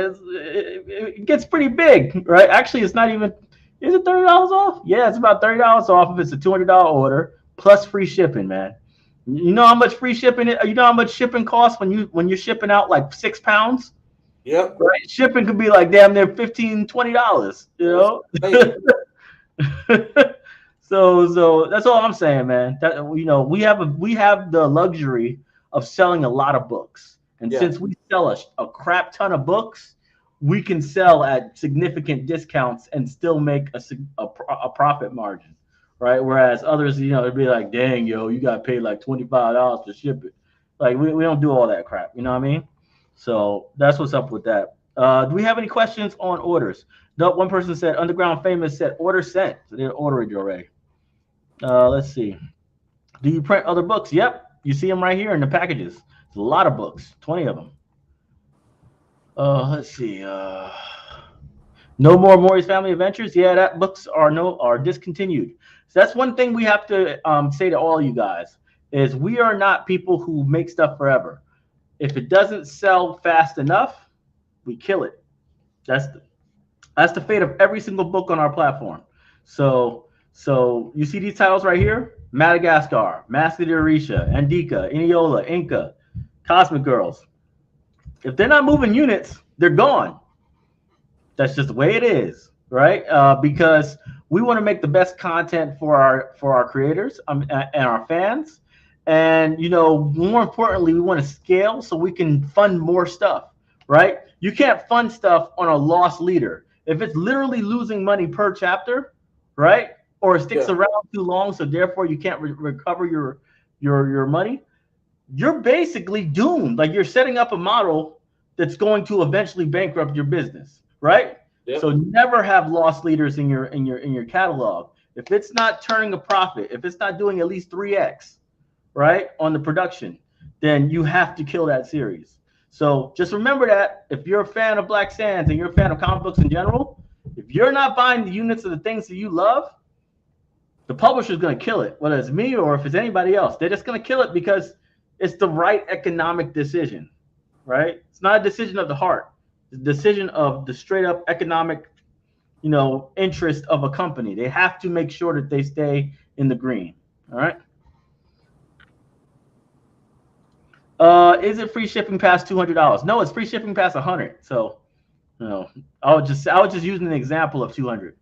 it gets pretty big, right? Actually, it's not even, is it $30 off? Yeah, it's about $30 off if it's a $200 order plus free shipping, man. You know how much free shipping? You know how much shipping costs when you're shipping out like 6 pounds? Yep. Right. Shipping could be like damn near $15-$20. So that's all I'm saying, man. That we have the luxury of selling a lot of books, and since we sell a crap ton of books, we can sell at significant discounts and still make a profit margin. Right. Whereas others, it'd be like, dang, yo, you got paid like $25 to ship it. Like we don't do all that crap. You know what I mean? So that's what's up with that. Do we have any questions on orders? No, one person said Underground Famous said order sent. So they're ordering already. Let's see. Do you print other books? Yep. You see them right here in the packages. It's a lot of books, 20 of them. Let's see. No more Maury's Family Adventures. Yeah, that books are discontinued. So that's one thing we have to say to all you guys is we are not people who make stuff forever. If it doesn't sell fast enough, we kill it. That's the fate of every single book on our platform. So you see these titles right here: Madagascar, Mask of Orisha, Indika, Iniola, Inca, Cosmic Girls. If they're not moving units, they're gone. That's just the way it is, right? Because we want to make the best content for our creators and our fans. And more importantly, we want to scale so we can fund more stuff, right? You can't fund stuff on a lost leader. If it's literally losing money per chapter, right? Or it sticks around too long, so therefore you can't recover your money, you're basically doomed. Like you're setting up a model that's going to eventually bankrupt your business, right? Yep. So never have lost leaders in your catalog. If it's not turning a profit, if it's not doing at least 3x, right, on the production, then you have to kill that series. So just remember that if you're a fan of Black Sands and you're a fan of comic books in general, if you're not buying the units of the things that you love, the publisher's going to kill it, whether it's me or if it's anybody else. They're just going to kill it because it's the right economic decision, right? It's not a decision of the heart. It's a decision of the straight up economic, interest of a company. They have to make sure that they stay in the green, all right? Is it free shipping past $200? No, it's free shipping past $100. So, I was just using an example of 200.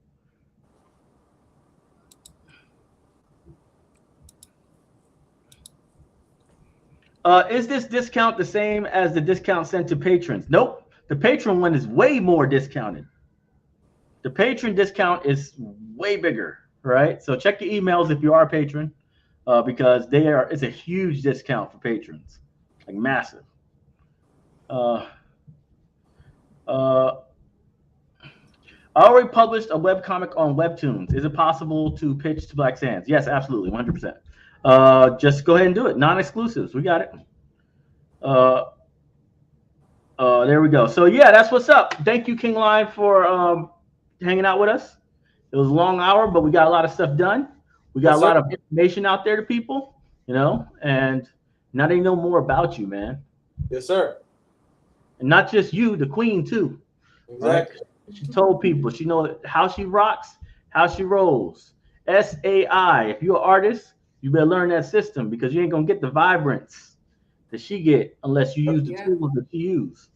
Is this discount the same as the discount sent to patrons? Nope. The patron one is way more discounted. The patron discount is way bigger, right? So check your emails if you are a patron, because it's a huge discount for patrons, like massive. I already published a webcomic on Webtoons. Is it possible to pitch to Black Sands? Yes, absolutely, 100%. Just go ahead and do it. Non-exclusives. We got it. There we go. So yeah, that's what's up. Thank you, King Lion, for hanging out with us. It was a long hour, but we got a lot of stuff done. We got a lot of information out there to people, and now they know more about you, man. Yes, sir. And not just you, the queen too. Exactly. Right? She told people she knows how she rocks, how she rolls. SAI. If you're an artist, you better learn that system because you ain't gonna get the vibrance that she get unless you use the tools that she use.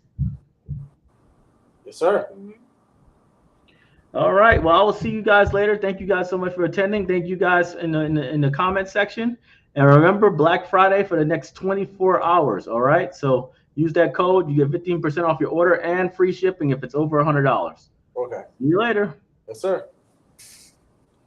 Yes, sir. Mhm. All right. Well, I will see you guys later. Thank you guys so much for attending. Thank you guys in the comment section. And remember, Black Friday for the next 24 hours. All right. So use that code. You get 15% off your order and free shipping if it's over $100. Okay. See you later. Yes, sir.